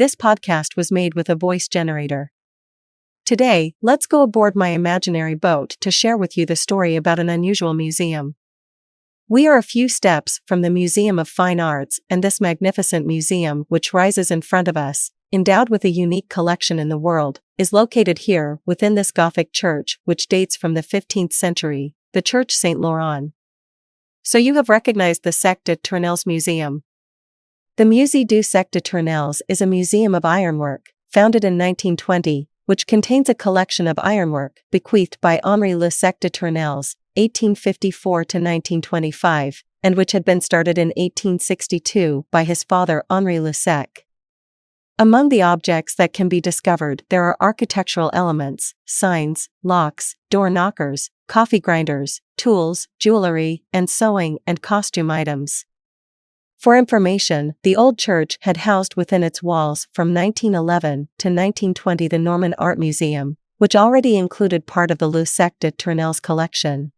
This podcast was made with a voice generator. Today, let's go aboard my imaginary boat to share with you the story about an unusual museum. We are a few steps from the Museum of Fine Arts, and this magnificent museum, which rises in front of us, endowed with a unique collection in the world, is located here within this Gothic church, which dates from the 15th century, the church Saint Laurent. So you have recognized the Secq-des-Tournelles Museum. The Musée du Secq-des-Tournelles is a museum of ironwork, founded in 1920, which contains a collection of ironwork bequeathed by Henri Le Secq-des-Tournelles, 1854 to 1925, and which had been started in 1862 by his father Henri Le Secq. Among the objects that can be discovered there are architectural elements, signs, locks, door knockers, coffee grinders, tools, jewelry, and sewing and costume items. For information, the old church had housed within its walls from 1911 to 1920 the Norman Art Museum, which already included part of the Le Secq-des-Tournelles collection.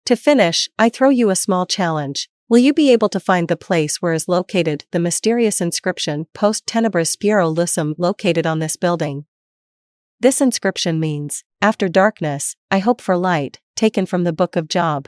To finish, I throw you a small challenge. Will you be able to find the place where is located the mysterious inscription Post tenebras spiro lucem located on this building? This inscription means, after darkness, I hope for light, taken from the Book of Job.